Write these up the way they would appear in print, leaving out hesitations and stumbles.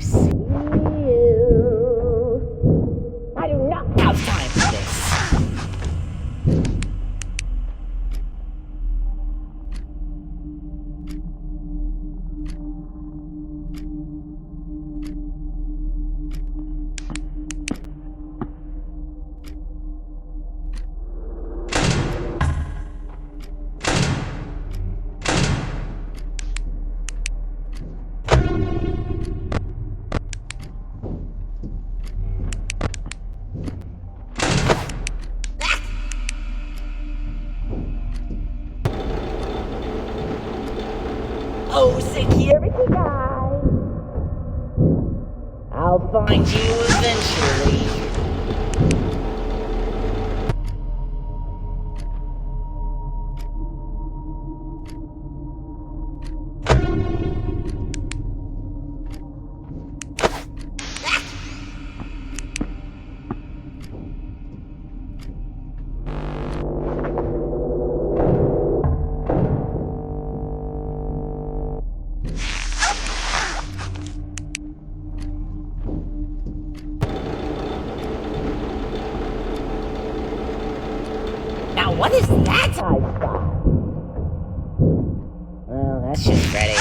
see you. I do not have time for this. Oh, security guy! I'll find you eventually. Now what is that I spot? Well, that's just Freddy.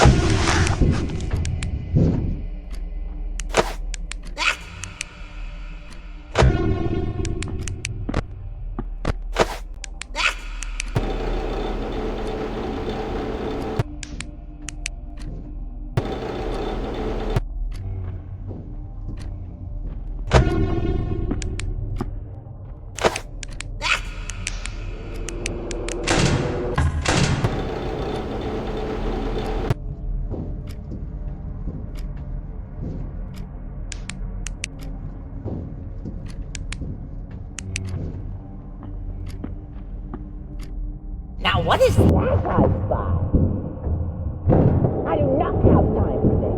Now what is that I spot? I do not have time for this.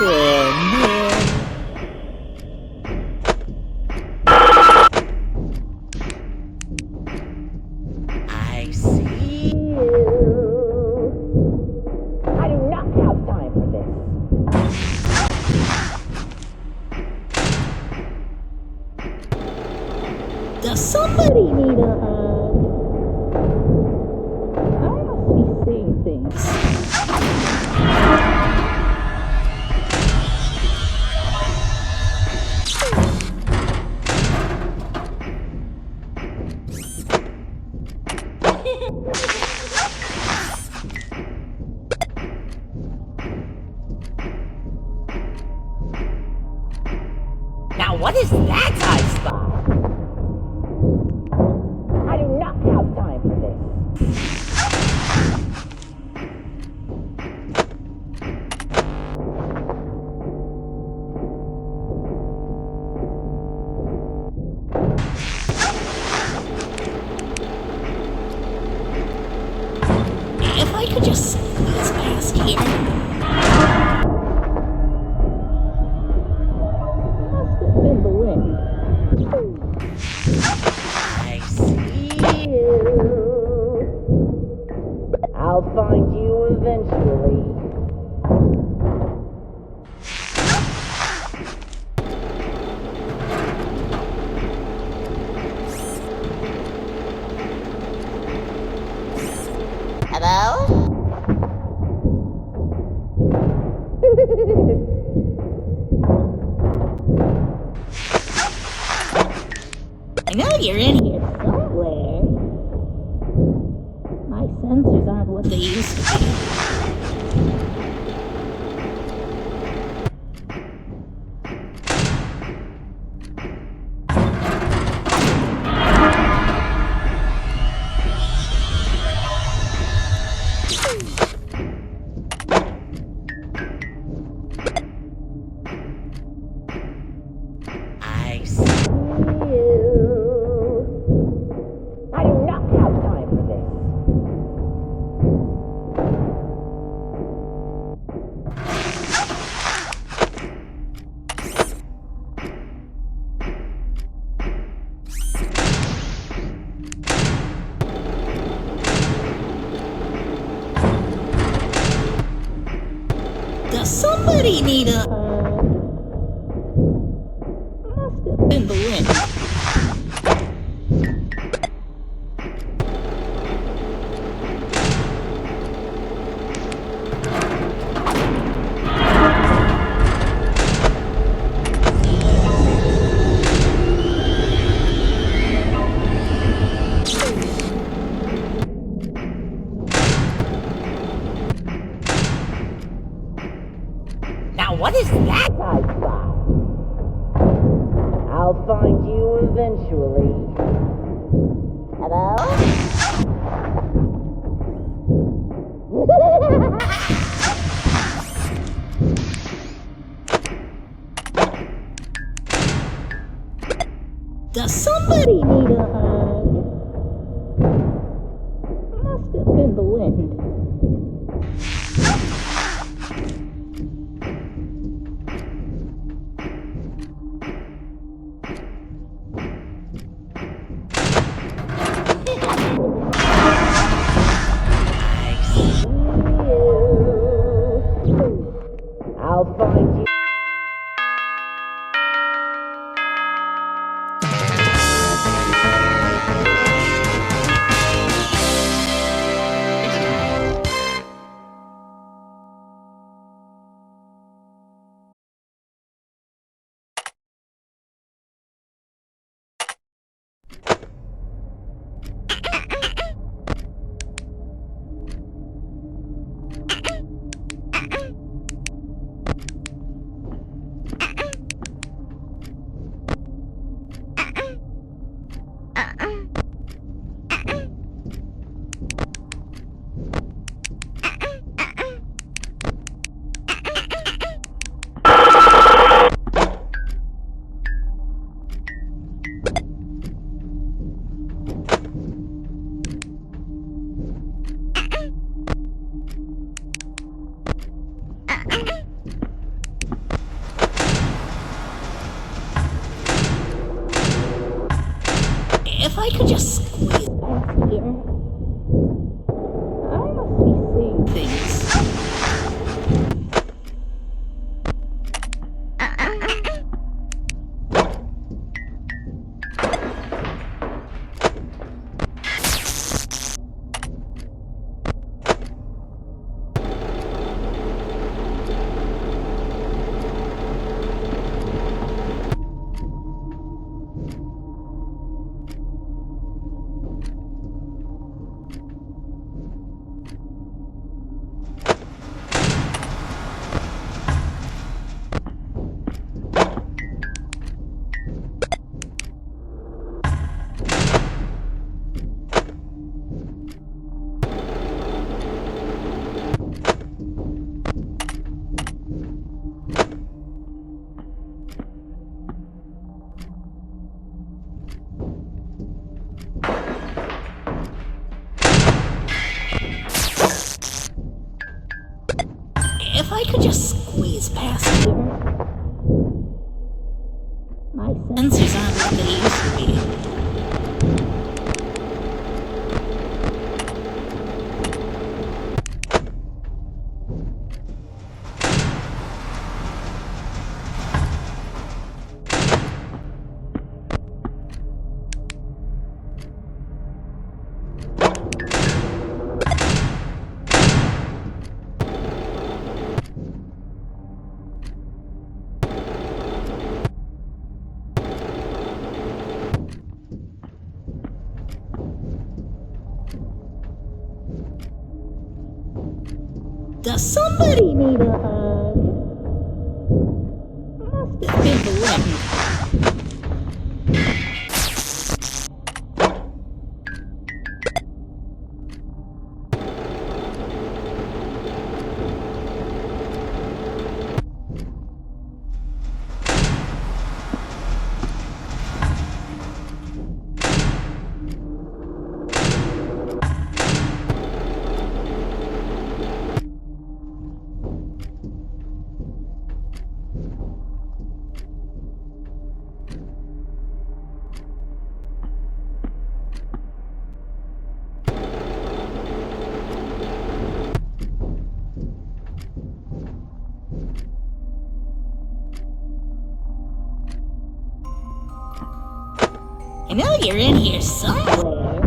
I see you. I do not have time for this. Does somebody need a hug? I must be seeing things. Now what is that I spy? I do not have time for this. If I could just squeeze past here. Must have been the wind. I see you. I'll find you eventually. Hello? I know you're in here somewhere. My sensors aren't what they used to be. I see you. I do not have time for this. Does somebody need a hug? Must have been the wind. Now what is that I spy? I'll find you eventually. Hello? Does somebody need a hug? Must have been the wind. could just squeeze past here, I must be seeing things. If I could just squeeze past here. My sensors aren't what they used to be. Does somebody need a hug? Must have been the wind. I know you're in here somewhere.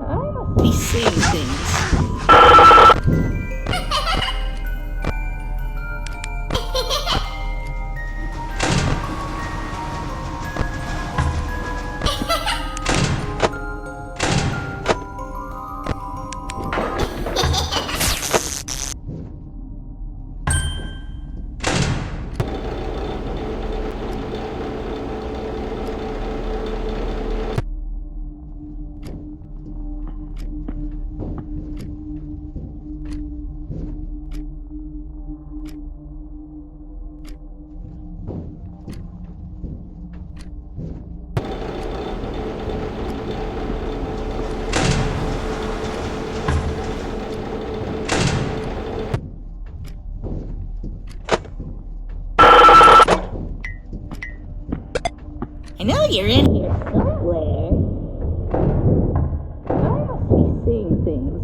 I must be seeing things. I know you're in here somewhere. I must be seeing things.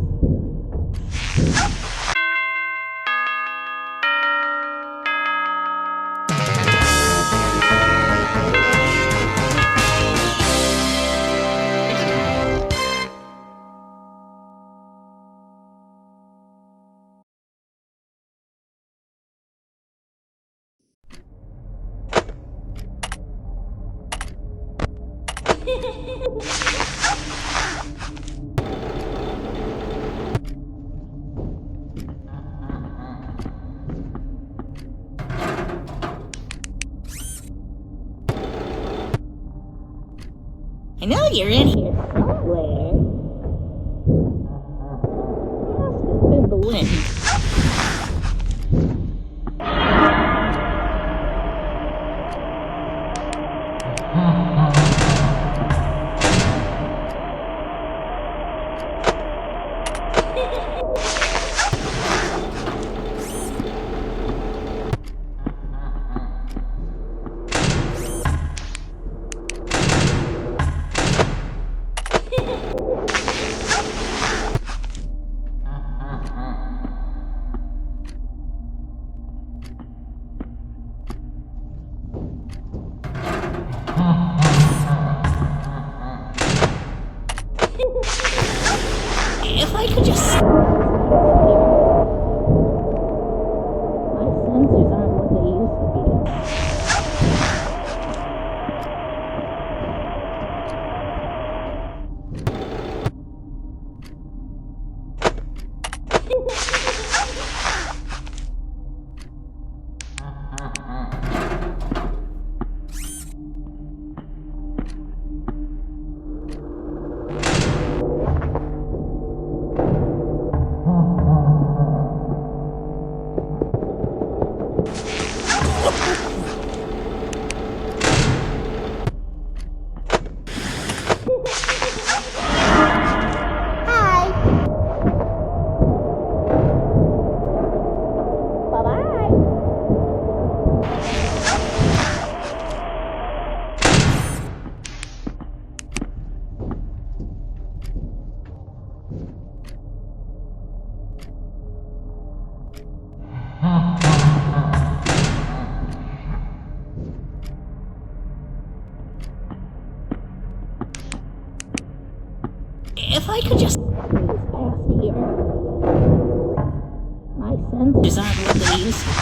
I know you're in here somewhere. Must have been the wind. If I could just... My sensors aren't what they used to be. If I could just squeeze past here. My sensors aren't what they used to be.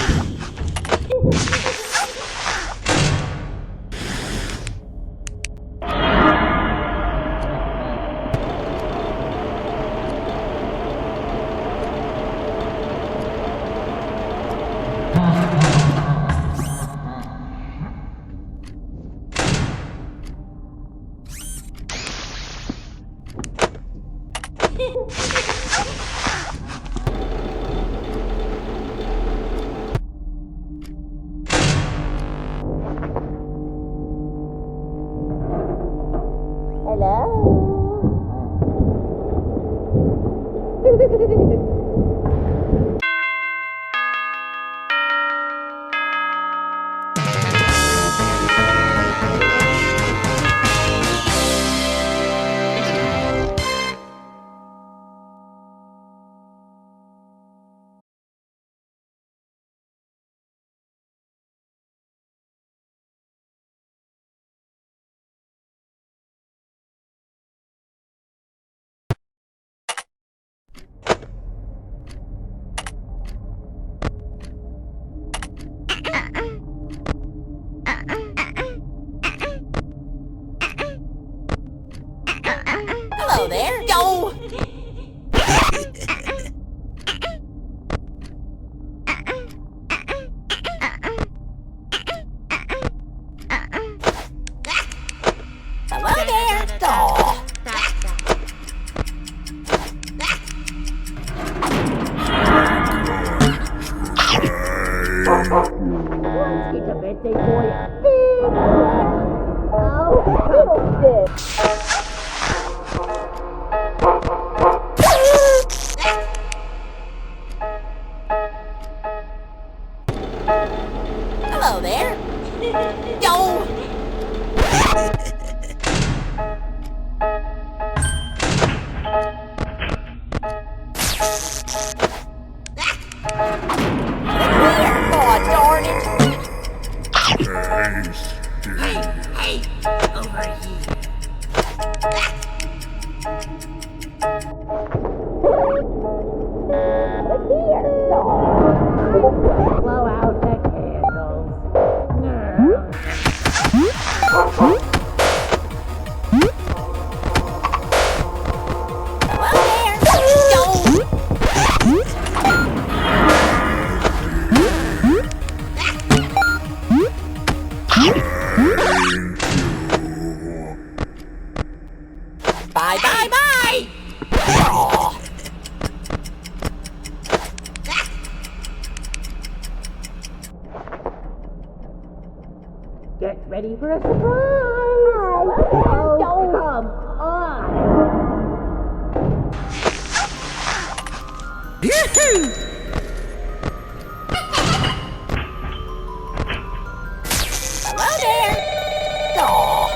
Hello there. Yo! Hello there. Oh. It's a birthday boy. Oh, fiddlesticks. Hello there. Yo! Oh, darn it. Hey, over here. Blow out the candles. Bye, bye, bye! Oh. Get ready for a surprise! Oh, come on! Hello there! Oh.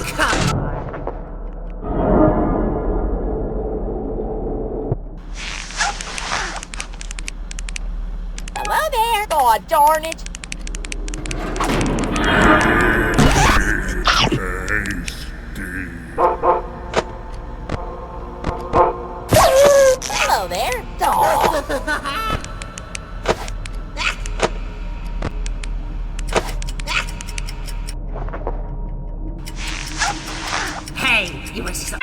come on. Hello there. Aw, darn it. Hello there. Aw. Hey, you were so...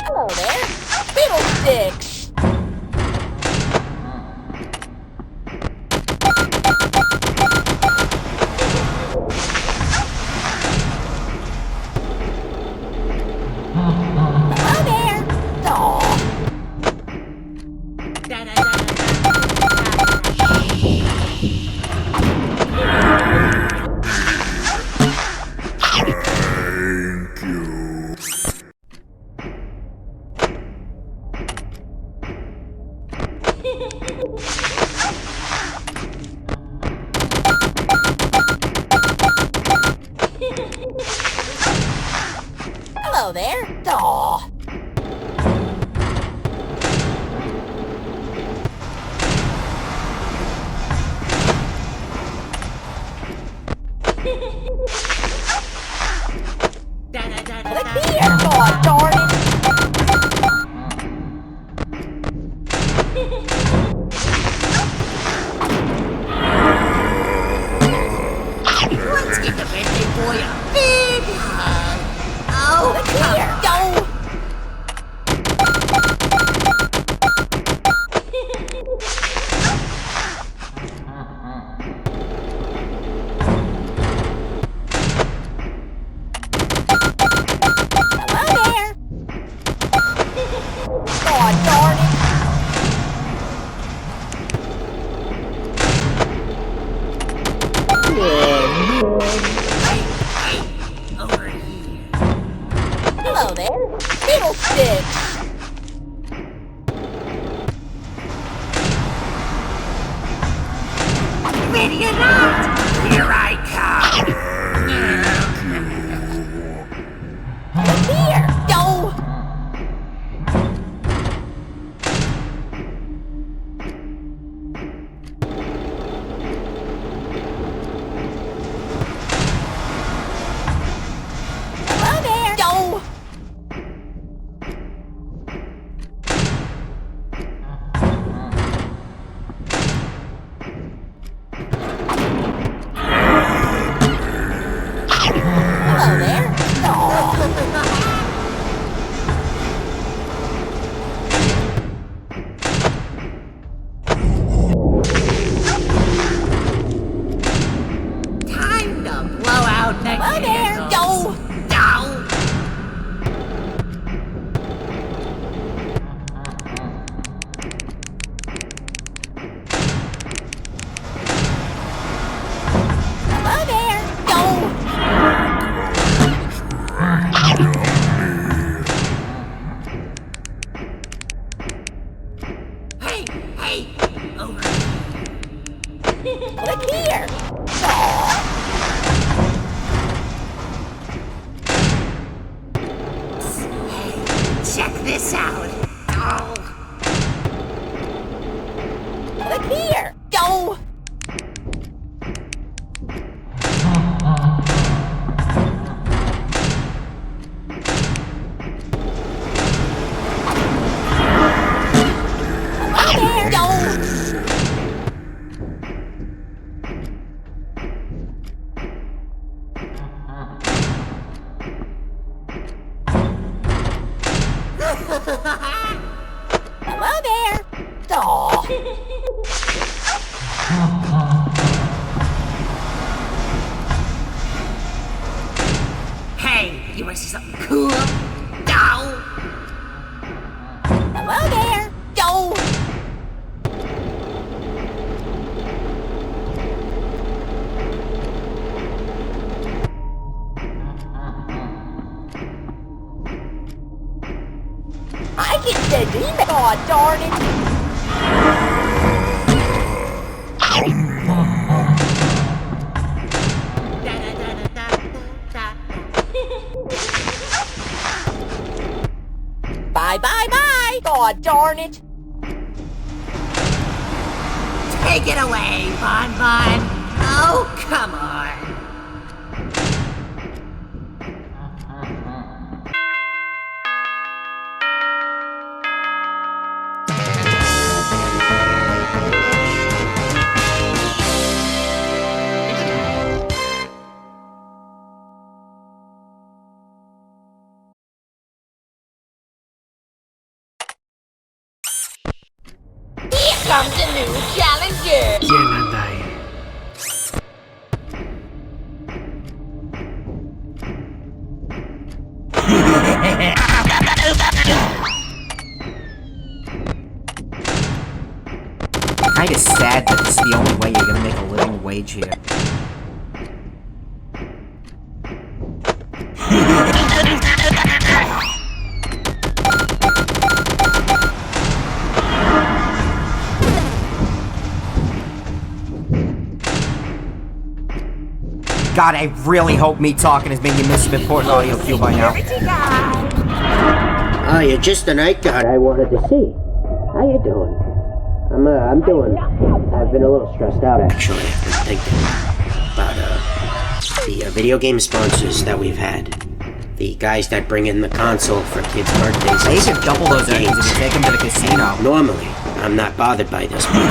Hello there. Fiddlesticks. Hello there. Aw. Hello there. Aw. Look here. Aw, darn it. Let's give the birthday boy a big hug. Oh, look here. Go. Hello there. Aw, darn it. Hey, over here. Hello there. Fiddlesticks. Ready or not, here I come. Look here. Go. Hello there. Go. Hello there. Aw. Time to blow out the Hello there. Go. Down. Hello there. Go. Hey, over here. Look here. Aw. Hey, check this out. Oh. Look here. Go. Hello there. Go. Hello there. Aw. something cool? No. Hello there. No. I get the demon. Oh, darn it. Bye, bye, bye! God darn it! Take it away, Bon Bon! Oh, come on! Here comes a new challenger! ¿Quién anda ahí? Kinda sad that this is the only way you're gonna make a living wage here. God, I really hope me talking has made you miss some important audio cue by now. Oh, you're just the night guard I wanted to see. How you doing? I'm doing. I've been a little stressed out, actually. I've been thinking about, the video game sponsors that we've had. The guys that bring in the console for kids' birthdays. They can double those games if you take them to the casino. Normally, I'm not bothered by this, but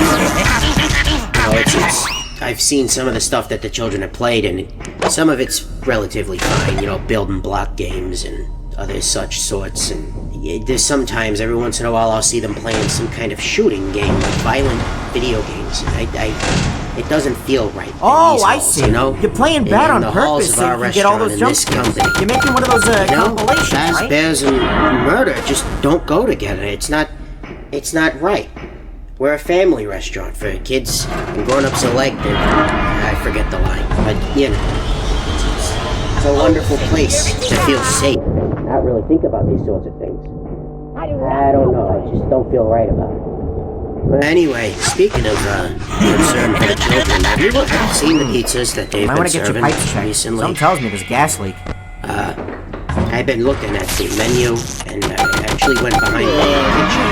I've seen some of the stuff that the children have played, and some of it's relatively fine, you know, building block games and other such sorts, and there's sometimes, every once in a while, I'll see them playing some kind of shooting game, like violent video games, and it doesn't feel right. Oh, I halls, see. You know? You're playing bad on the halls purpose of so our you can get all those jump restaurant in scares. this company. You're making one of those compilations, Baz, right? Bears, and murder just don't go together. It's not right. We're a family restaurant for kids and grown-ups alike. I forget the line, but you know, it's a wonderful place to feel safe. Not really think about these sorts of things. I don't know. I just don't feel right about it. But anyway, speaking of concern for the children, have you seen the pizzas that they've I been want to get your serving pipes checked. recently? Something tells me there's a gas leak. I've been looking at the menu, and I actually went behind the kitchen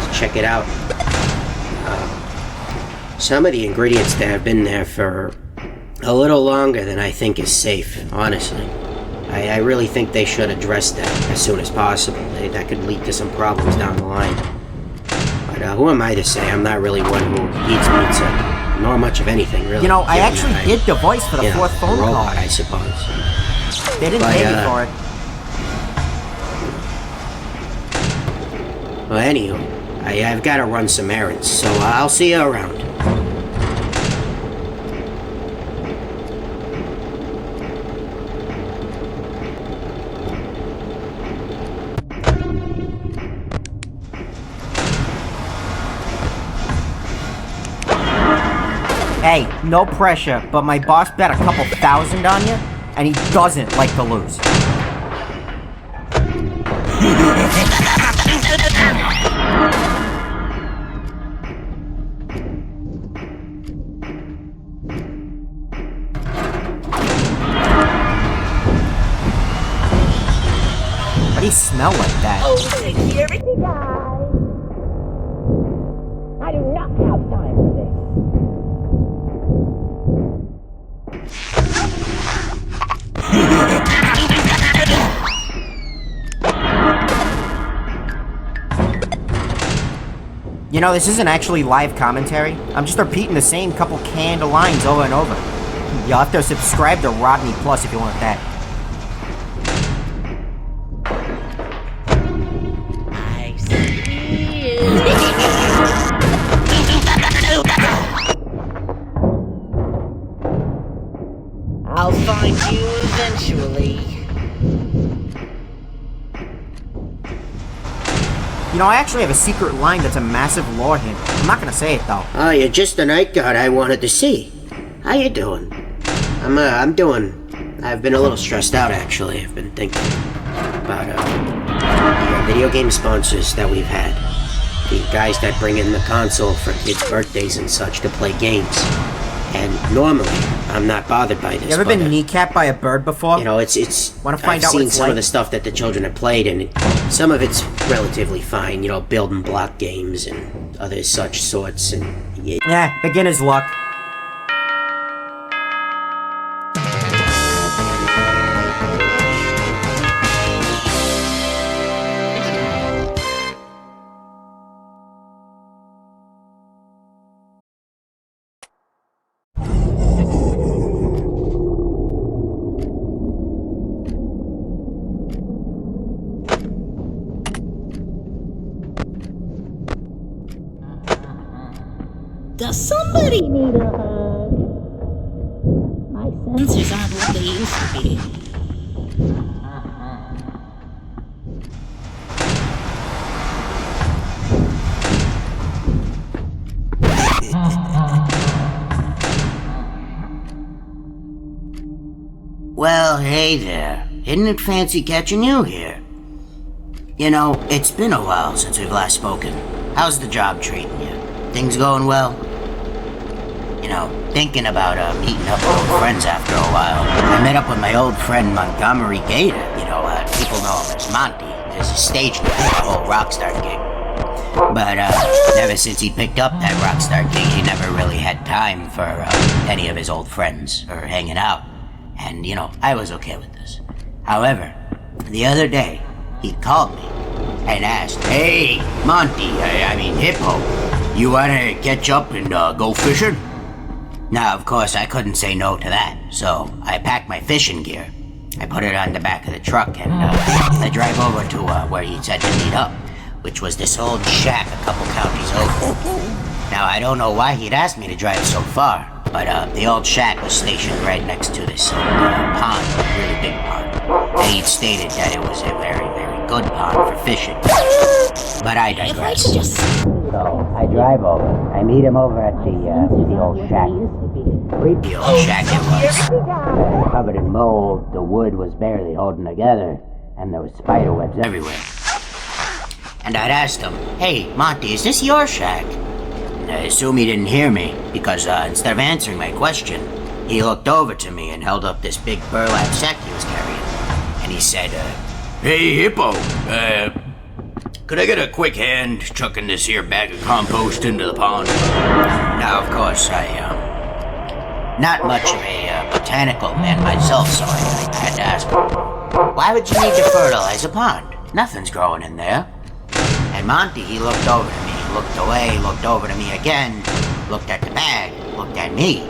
to check it out. Some of the ingredients that have been there for a little longer than I think is safe, honestly. I really think they should address that as soon as possible. That could lead to some problems down the line. But who am I to say? I'm not really one who eats pizza, nor much of anything, really. You know, I actually did the voice for the fourth phone call. I suppose. They didn't pay me for it. Well, anywho, I've got to run some errands, so I'll see you around. Hey, no pressure, but my boss bet a couple $1,000 on you, and he doesn't like to lose. Why do you smell like that? Oh, security guy! I do not have time for this. You know, this isn't actually live commentary. I'm just repeating the same couple canned lines over and over. You'll have to subscribe to Rodney Plus if you want that. I see you. I'll find you eventually. You know, I actually have a secret line that's a massive lore hint. I'm not gonna say it, though. Oh, you're just the night guard I wanted to see. How you doing? I'm doing... I've been a little stressed out, actually. I've been thinking about, the video game sponsors that we've had. The guys that bring in the console for kids' birthdays and such to play games. And normally, I'm not bothered by this. You ever been kneecapped by a bird before? You know, it's... Want to find I've out what seen it's some like? of the stuff that the children have played, and some of it's relatively fine. You know, building block games and other such sorts, and... Yeah, beginner's luck. Does somebody need a hug? My sensors aren't what they used to be. Well, hey there. Isn't it fancy catching you here? You know, it's been a while since we've last spoken. How's the job treating you? Things going well? You know, thinking about meeting up with old friends after a while. I met up with my old friend Montgomery Gator. You know, people know him as Monty. There's a stage name for the whole Rockstar gig. But ever since he picked up that Rockstar gig, he never really had time for any of his old friends or hanging out. And, you know, I was okay with this. However, the other day, he called me and asked, "Hey, Monty, I mean Hippo, you wanna catch up and go fishing?" Now, of course, I couldn't say no to that, so I packed my fishing gear. I put it on the back of the truck and I drive over to where he said to meet up, which was this old shack a couple counties over. Now, I don't know why he'd asked me to drive so far, but the old shack was stationed right next to this pond, a really big pond. And he'd stated that it was a very, very good pond for fishing. But I If I digress. could just... So I drive over. I meet him over at the old shack. Creepy old shack it was. Covered in mold, the wood was barely holding together, and there was spider webs everywhere. And I'd asked him, "Hey, Monty, is this your shack?" And I assume he didn't hear me, because instead of answering my question, he looked over to me and held up this big burlap sack he was carrying. And he said, "Hey, Hippo, could I get a quick hand chucking this here bag of compost into the pond?" Now, of course, not much of a botanical man myself, so I had to ask him, "Why would you need to fertilize a pond? Nothing's growing in there." And Monty, he looked over to me, looked away, looked over to me again, looked at the bag, looked at me,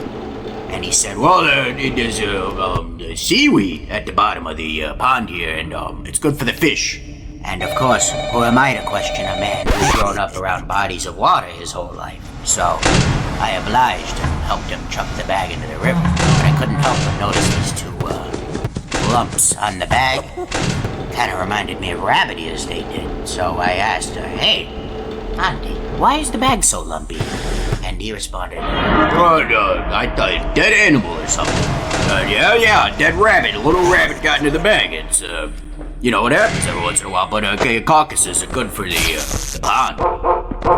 and he said, "Well, there's seaweed at the bottom of the pond here, and it's good for the fish." And of course, who am I to question a man who's grown up around bodies of water his whole life? So I obliged and helped him chuck the bag into the river, but I couldn't help but notice these two lumps on the bag. Kind of reminded me of rabbit ears, they did. So I asked her, "Hey, Auntie, why is the bag so lumpy?" And he responded, I thought dead animal or something. Yeah, dead rabbit. A little rabbit got into the bag. It's, you know what happens every once in a while, but carcasses are good for the pond."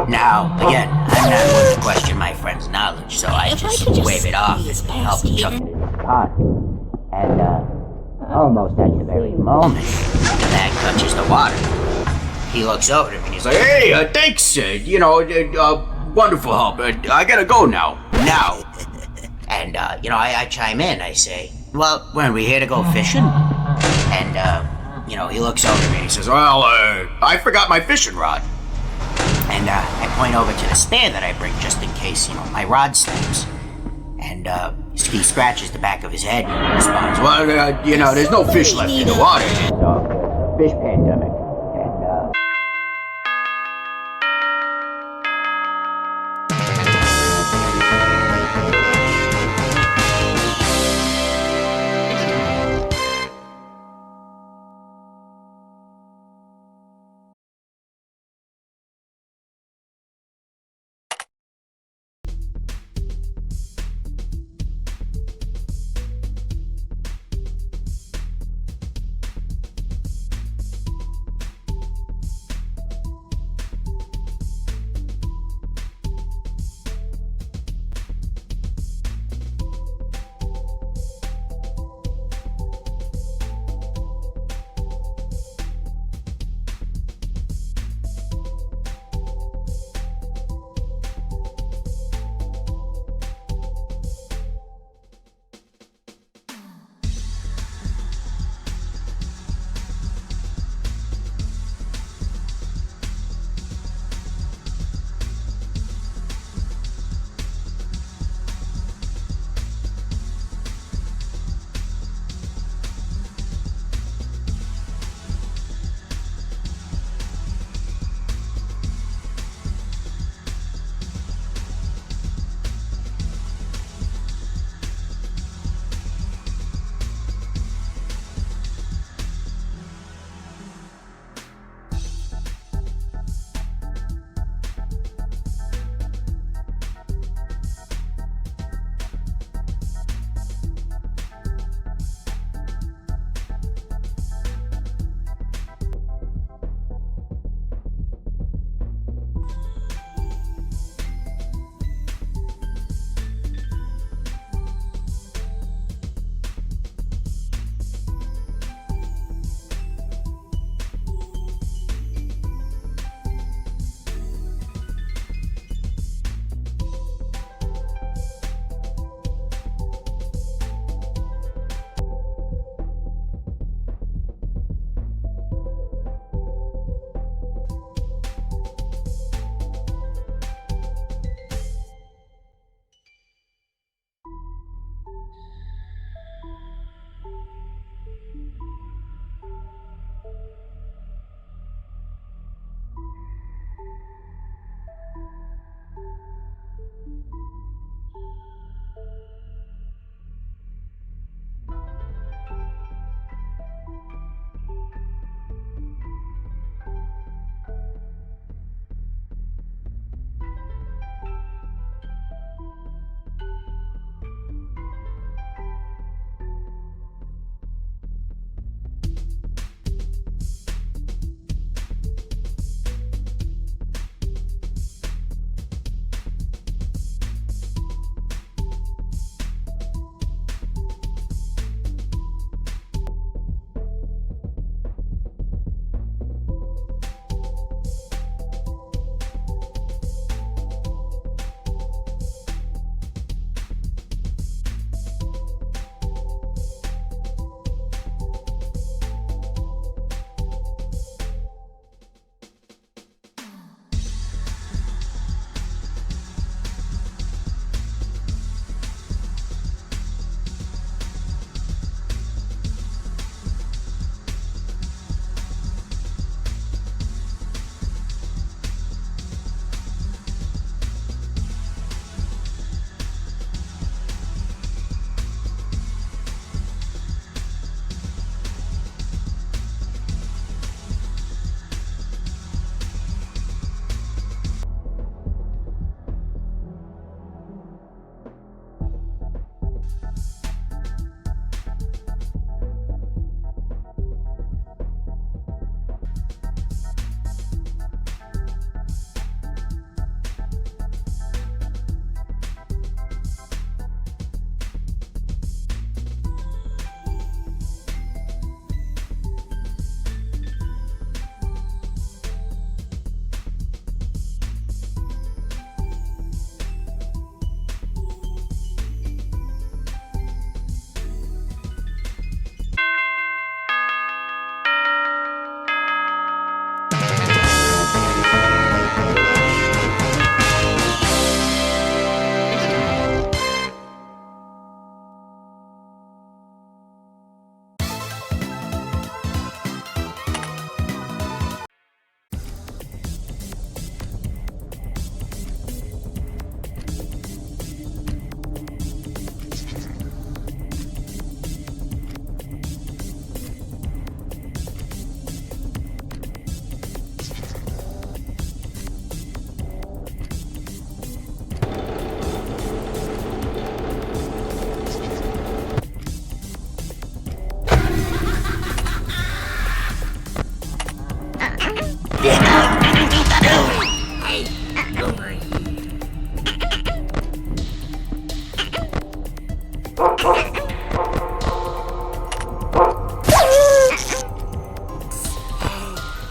Now, again, I'm not one to question my friend's knowledge, so I just wave it off and help him chuck it into the pond. And, almost at the very moment the bag touches the water, he looks over to me and he's like, "Hey, thanks, wonderful help. I gotta go now. And, I chime in. I say, "Well, weren't we here to go fishing?" And, he looks over to me and he says, "Well, I forgot my fishing rod." And, I point over to the spare that I bring just in case, my rod snaps. And, he scratches the back of his head and responds, "Well, there's no fish left in the water. Fish pandemic."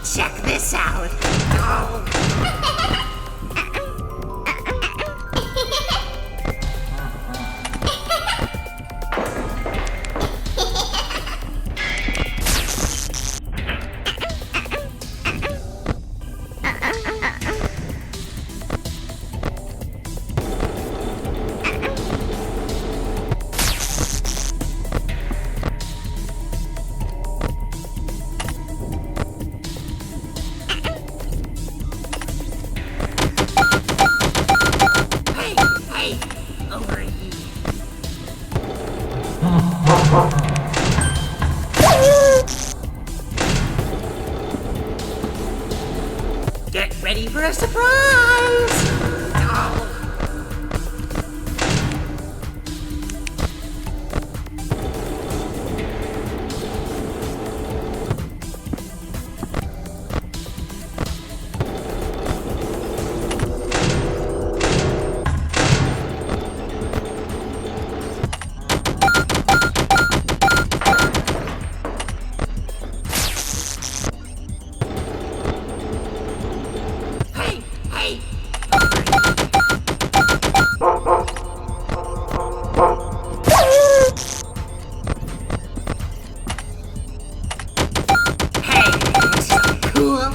Check this out. Hey, over here. Get ready for a surprise! Oh. Hey, this is cool.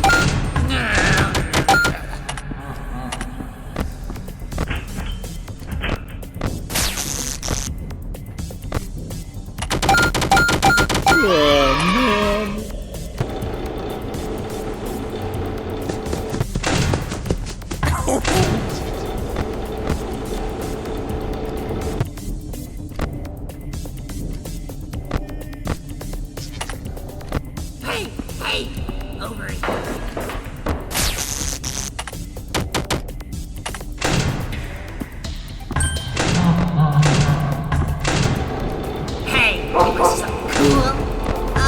Hey, over here. Hey, this is cool.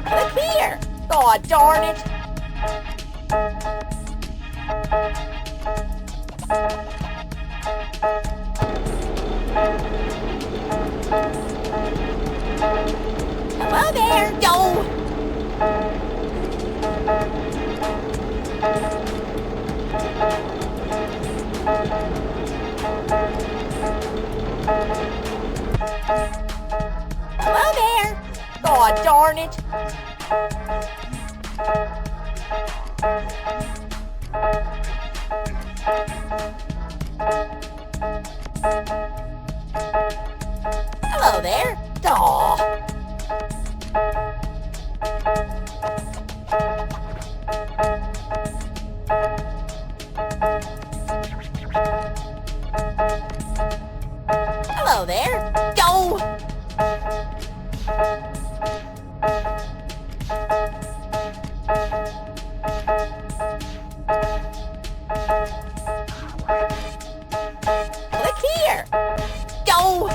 Look here! God darn it! Hello there! Go! Hello there! God darn it! Hello there! Aw. Hello there! Go! Look here! Go!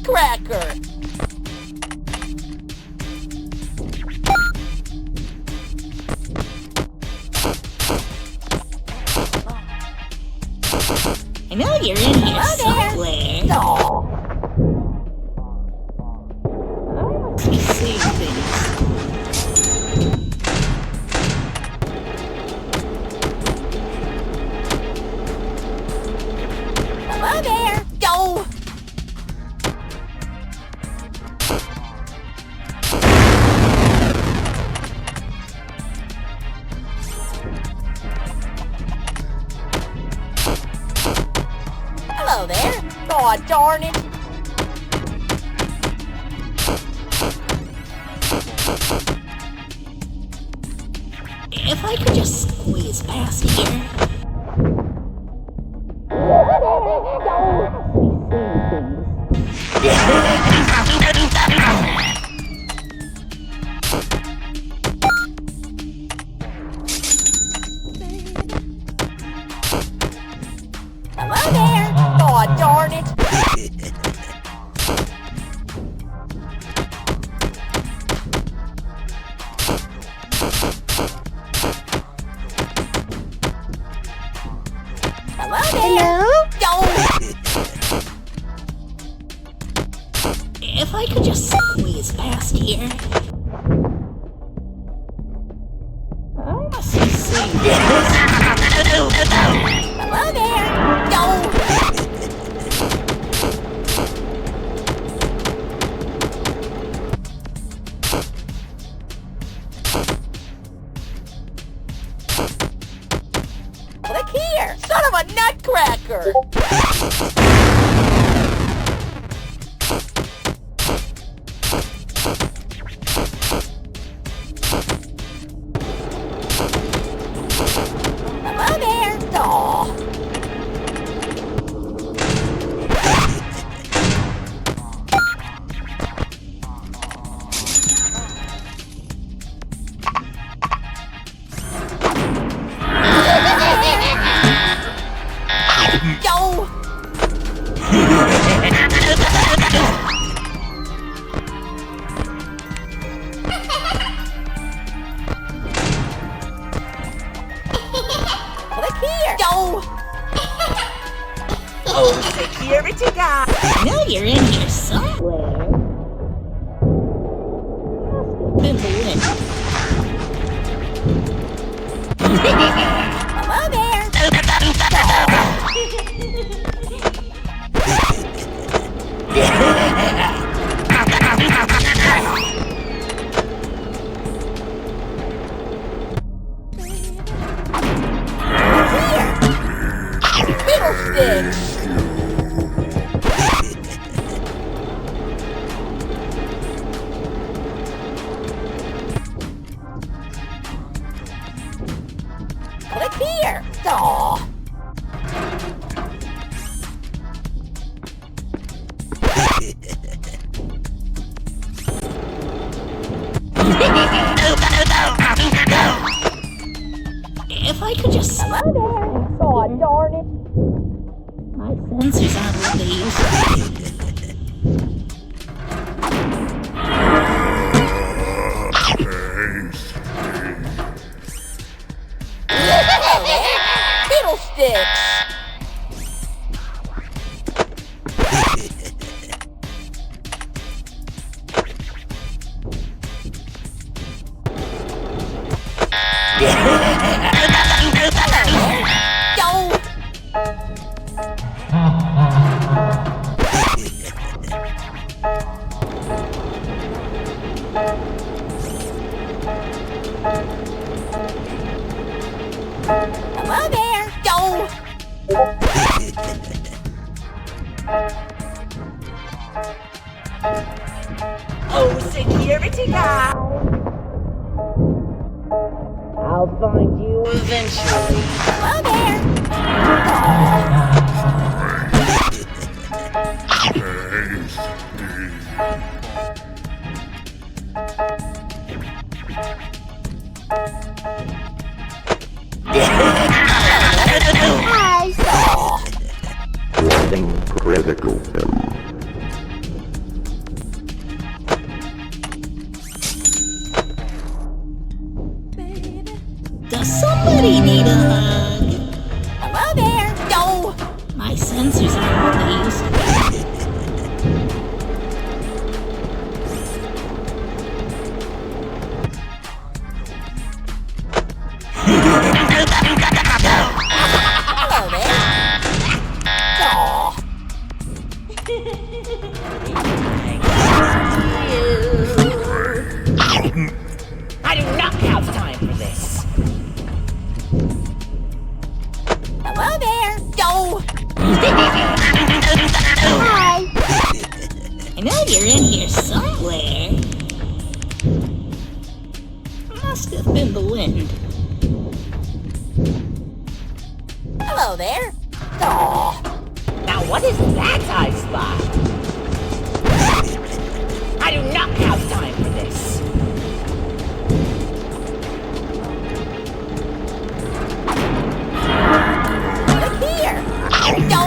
nutcracker! I know you're in here somewhere. Oh, I must be seeing things. hello there! Go! Hello there! Aw, darn it! If I could just squeeze past here. Hello there! Aw, darn it! Hello there! Go! If I could just squeeze past here. I must be seeing Hello there! Go! Click here! Son of a nutcracker! Hello there! Aw. Go! Click here! Go! Oh, security guy! I know you're in here somewhere. Must have been lit. Hello there! Fiddlesticks! Click here! Aw. If I could just Hello there! Aw, darn it! my sensors aren't what they used to be. Hello there! Fiddlesticks! Go! Hello there! Go! Oh, security guy! I'll find you eventually. Hello there! Hi, Warning critical. My sensors aren't what they used to be. Hello there. Aw. I do not have time for this. Hello there. Yo. Hi. I know you're in here somewhere. Must have been the wind. Hello there. Aw. Now what is that I spot? I do not have time for this. Look here. No.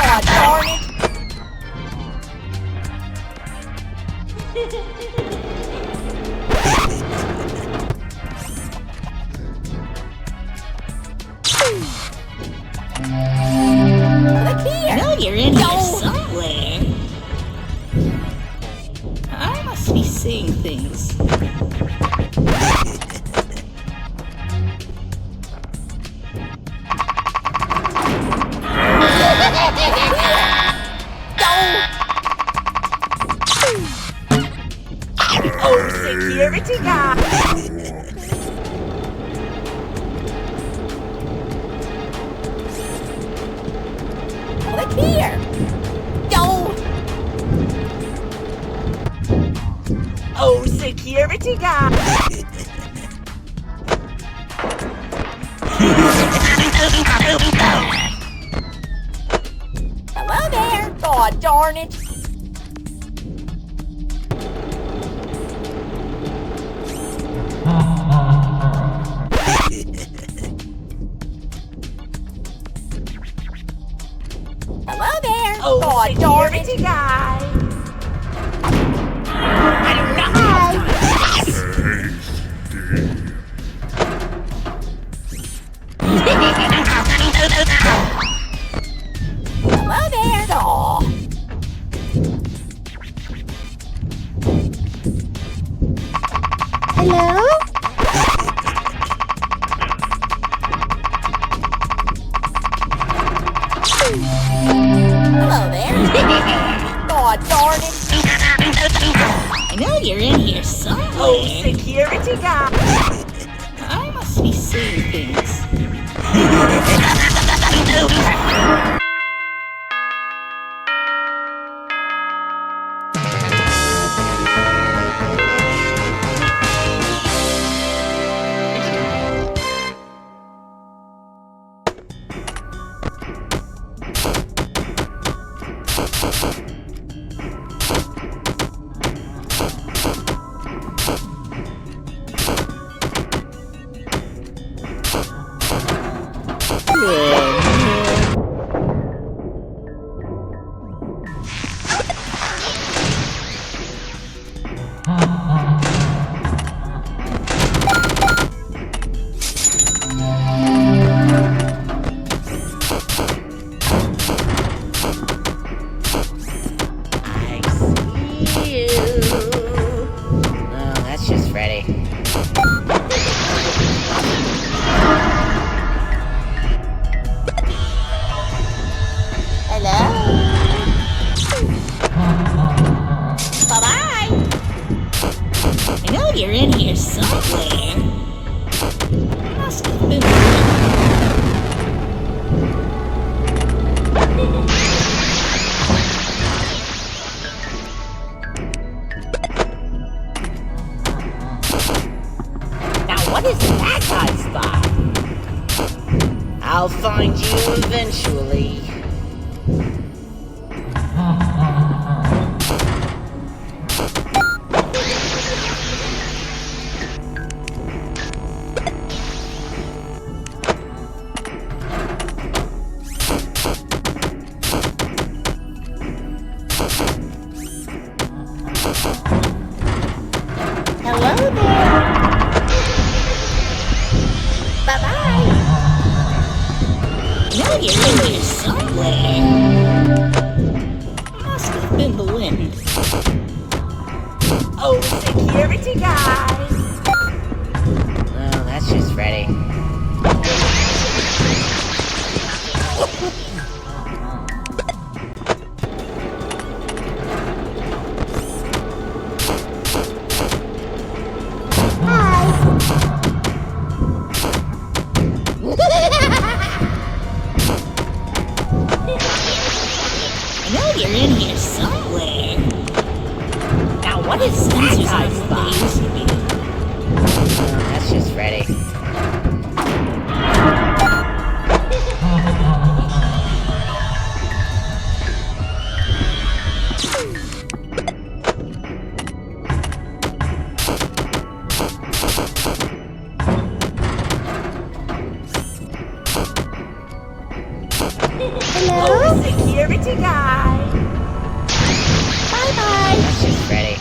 Oh, darn it. Look here. I know you're in here somewhere. I must be seeing things. Oh, security guard. Look here. Yo. Oh, security guard. Hello there. Oh, darn it. Hello there. Oh, darn it. Guy. I do not have time. Hello there. Aw. Hello? Hello there. Oh, darn it. I know you're in here somewhere. Oh, security guy. I must be seeing things. You're in here somewhere. Must have been. Now what is that I spot? I'll find you eventually. security guy. Oh, that's just Freddy. I know you're in here somewhere. Now what is that Sensors I aren't what they used spot? to be. Oh, that's just Freddy. Oh, security guy. Bye-bye. That's just Freddy.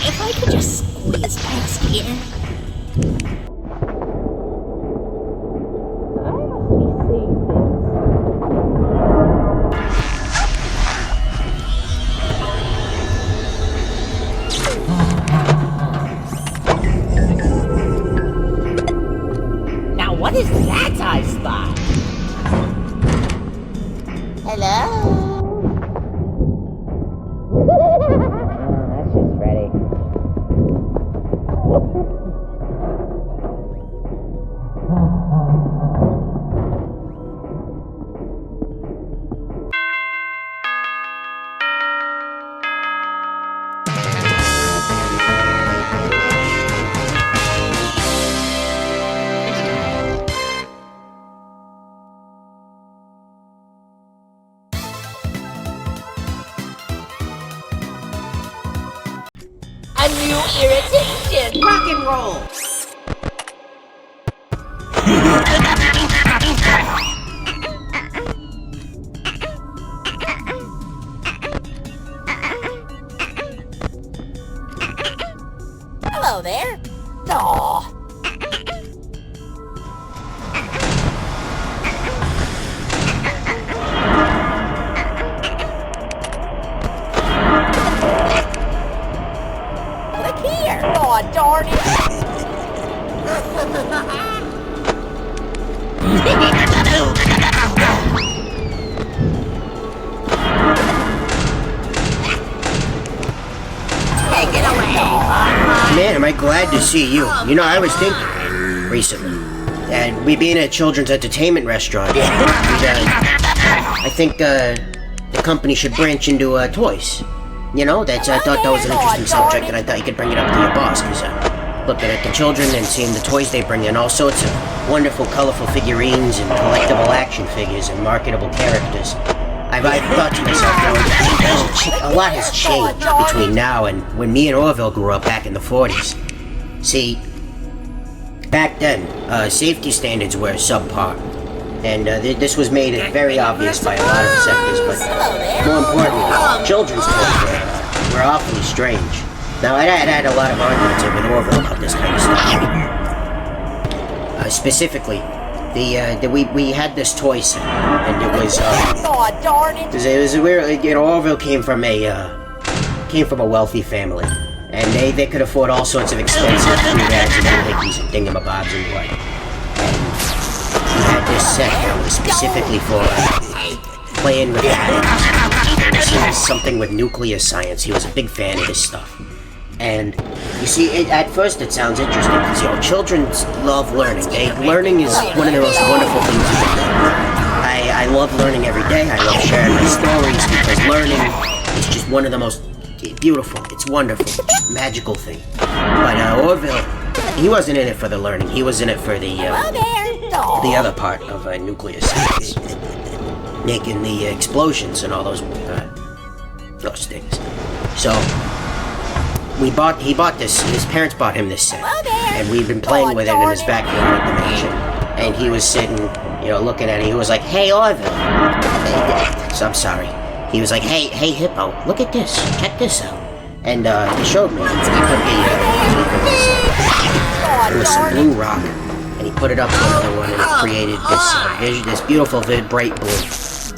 If I could just squeeze past here. I must be seeing things. Now what is that I spot? Hello? Oh, that's just Freddy. A new irritation. Rock and roll! Hello there. Aw. Click here. Aw, darn Take it away. Man, am I glad to see you. You know, I was thinking recently that we being a children's entertainment restaurant, I think the company should branch into toys. You know, I thought that was an interesting subject, and I thought you could bring it up to your boss, because looking at the children and seeing the toys they bring in, all sorts of wonderful, colorful figurines and collectible action figures and marketable characters. I've thought to myself, a lot has changed between now and when me and Orville grew up back in the 40s. See, back then, safety standards were subpar, and this was made very obvious by a lot of sectors, but more importantly, children's toys were awfully strange. Now, I had a lot of arguments with Orville about this kind of stuff. Specifically, we had this toy set, and it was weird. You know, Orville came from a wealthy family, and they could afford all sorts of expensive doodads and doohickeys and thingamabobs and what. And he had this set that was specifically for playing with atoms. It was something with nuclear science. He was a big fan of this stuff. And you see, at first it sounds interesting because, you know, children love learning. Learning is one of the most wonderful things you can do. I love learning every day. I love sharing my stories because learning is just one of the most beautiful, it's wonderful, magical thing. But Orville, he wasn't in it for the learning. He was in it for the other part of nuclear science, making the explosions and all those things. So he bought this. His parents bought him this set, and we've been playing with it in his backyard at the mansion. And he was sitting, you know, looking at it. He was like, "Hey, Orville." So I'm sorry. He was like, hey, Hippo, look at this. Check this out. And he showed me. He put the It was some blue rock, and he put it up to another one, and it created this beautiful, bright blue.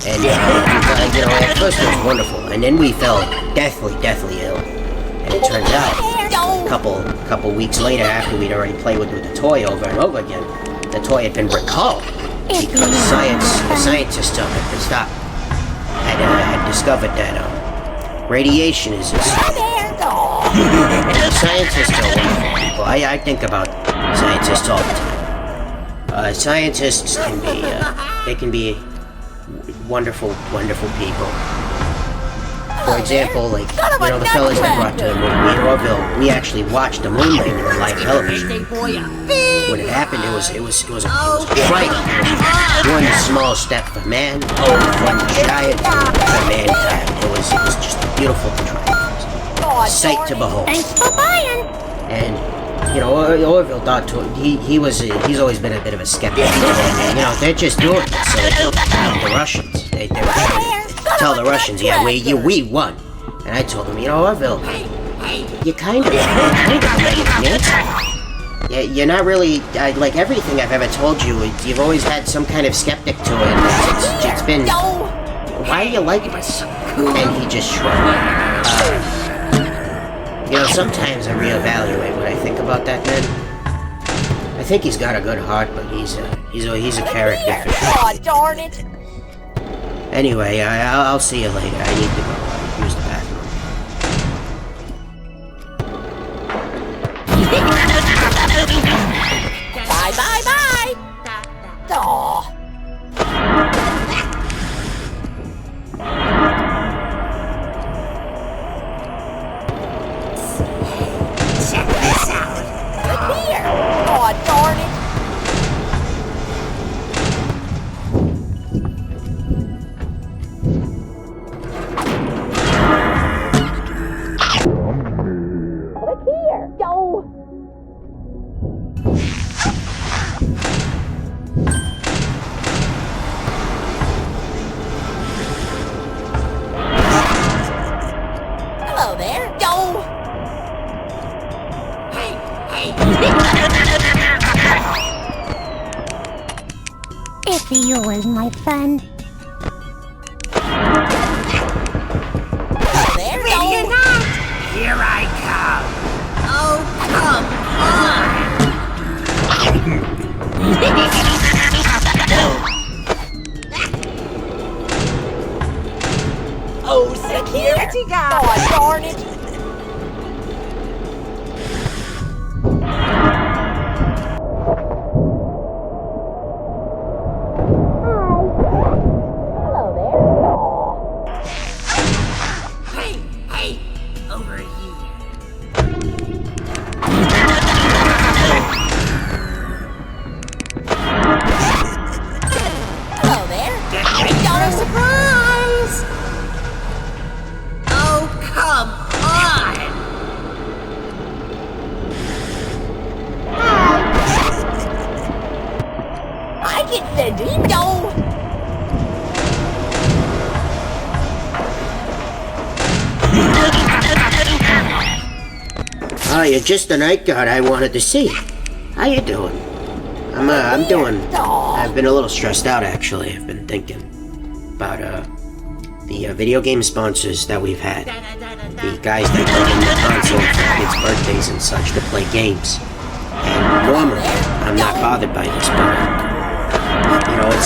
And at first it was wonderful, and then we fell deathly ill. And it turns out, a couple weeks later, after we'd already played with the toy over and over again, the toy had been recalled because the scientists up at the stop had discovered that radiation is scientists are wonderful people. I think about scientists all the time. Scientists can be wonderful people. For example, the fellas that brought to the moon, me and Orville, we actually watched the moon landing on live television. When it happened, it was a trite. One small step for man, one giant for mankind. It was just beautiful to try. A sight to behold. Thanks for buying. And Orville thought he's always been a bit of a skeptic. They're just doing it so they can tell the Russians. They were trying to tell the Russians, we won. And I told him, Orville, you're kind of you're not really, like everything I've ever told you, you've always had some kind of skeptic to it. It's been, why do you like this? And he just shrugged. Sometimes I reevaluate what I think about that man. I think he's got a good heart, but he's a character for sure. Aw, darn it. Anyway, I'll see you later. I need to go use the bathroom. Bye. Aw. Check this out. Look here. Aw, darn it. Look here. Go. Hello there. Go. Hey. It's yours, my friend. Hello there. Go. Here I come. Oh, come on. Oh, security guard. Aw, darn it. Hello there. Hey, over here. Hello there. Surprise! Oh, come on! I get the dino. Oh, you're just the night guard I wanted to see. How you doing? I'm doing. I've been a little stressed out actually. I've been thinking about the video game sponsors that we've had. The guys that bring in the console for kids' birthdays and such to play games. And normally, I'm not bothered by this, but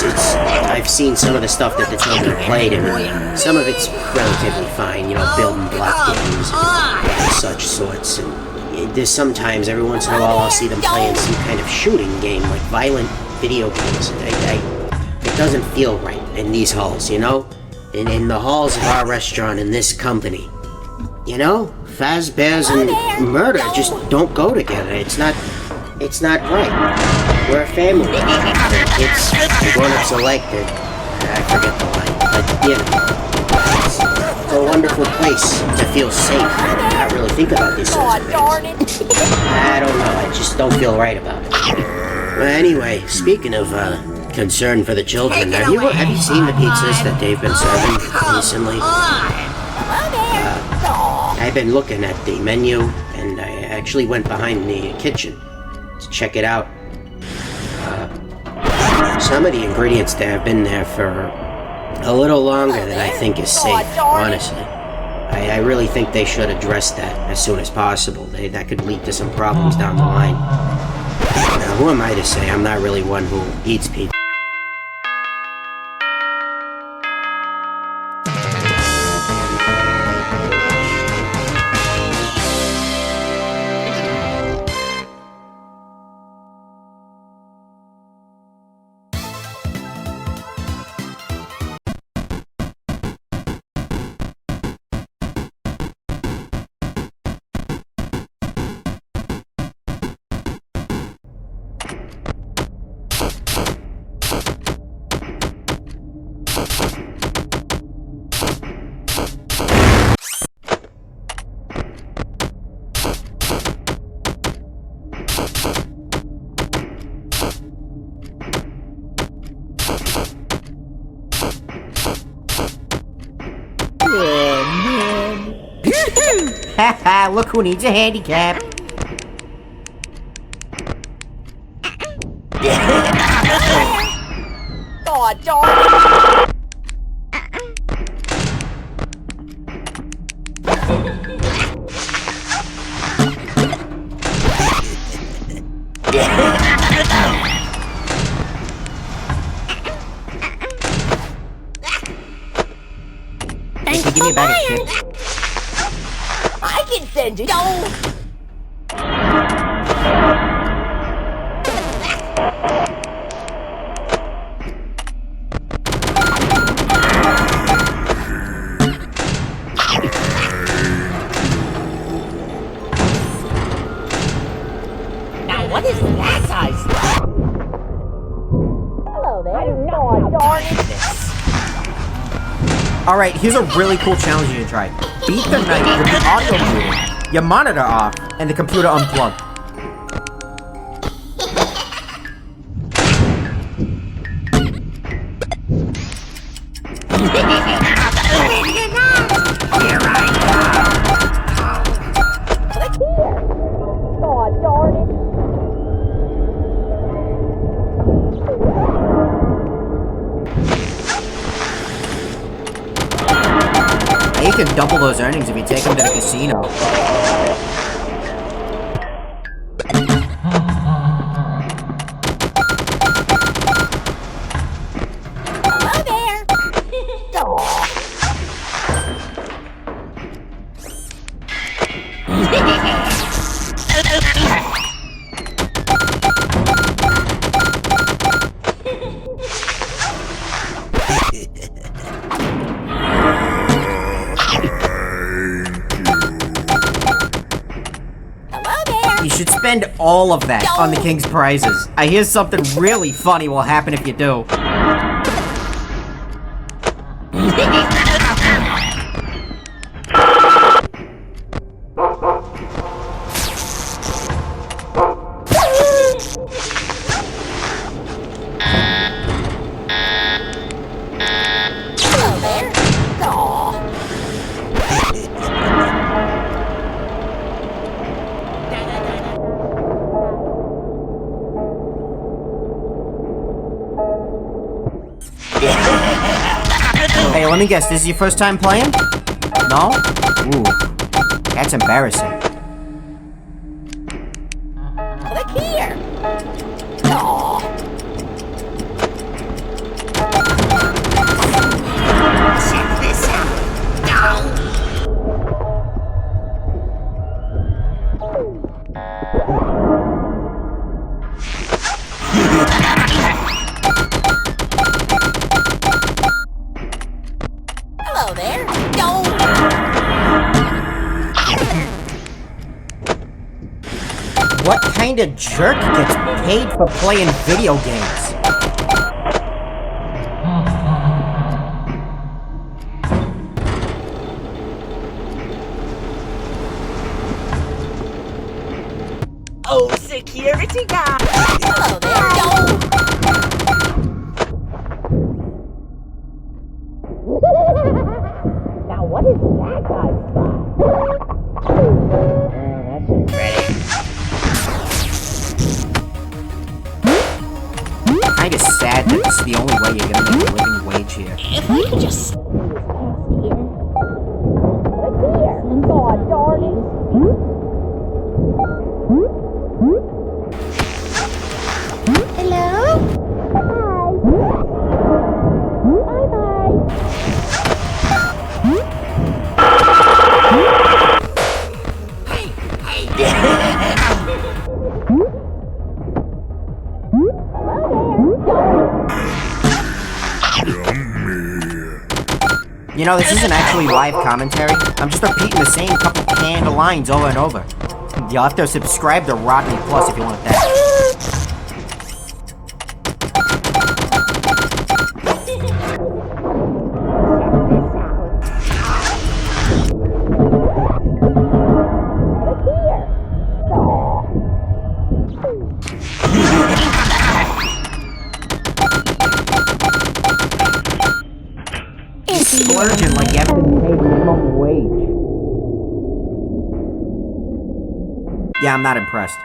it's. I've seen some of the stuff that the children played, and some of it's relatively fine. Building block games and such sorts. And there's sometimes, every once in a while, I'll see them playing some kind of shooting game, like violent video games. It doesn't feel right in these halls, in the halls of our restaurant in this company. Fazbears and murder just don't go together. It's not right. We're a family. Kids and grown-ups alike. I forget the line, but it's a wonderful place to feel safe and not really think about these sorts of things. I don't know. I just don't feel right about it. Well, anyway, speaking of concern for the children, have you seen the pizzas that they've been serving recently? I've been looking at the menu, and I actually went behind the kitchen, to check it out. Some of the ingredients there have been there for a little longer than I think is safe, honestly. I really think they should address that as soon as possible. That could lead to some problems down the line. Now, who am I to say? I'm not really one who eats people. Haha, look who needs a handicap. Aw, darn it! Hey, give me a bag of chips. I can send you. No! Now, what is that size stuff? Hello there. I do not know darn this. Alright, here's a really cool challenge you can try. Beat the night with the audio muted, your monitor off, and the computer unplugged. Here I go. Click here. Aw, darn it. You can double those earnings if you take them to the casino. Hello there. Aw. You should spend all of that on the king's prizes. I hear something really funny will happen if you do. Hello there. Aw. Hey, let me guess, this is your first time playing? No? Ooh, that's embarrassing. Click here. Aw. Check this out. No. Hello there. No. What kind of jerk gets paid for playing video games? Oh, security guy. Hello there. No. Now, what is that guy's spot? That's just pretty. kinda sad that this is the only way you're gonna make a living wage here. If I could just past here. Aw, darn it. Hello? You know, this isn't actually live commentary. I'm just repeating the same couple canned lines over and over. You'll have to subscribe to Rodney Plus if you want that. Splurging like you haven't been paid minimum wage. Yeah, I'm not impressed.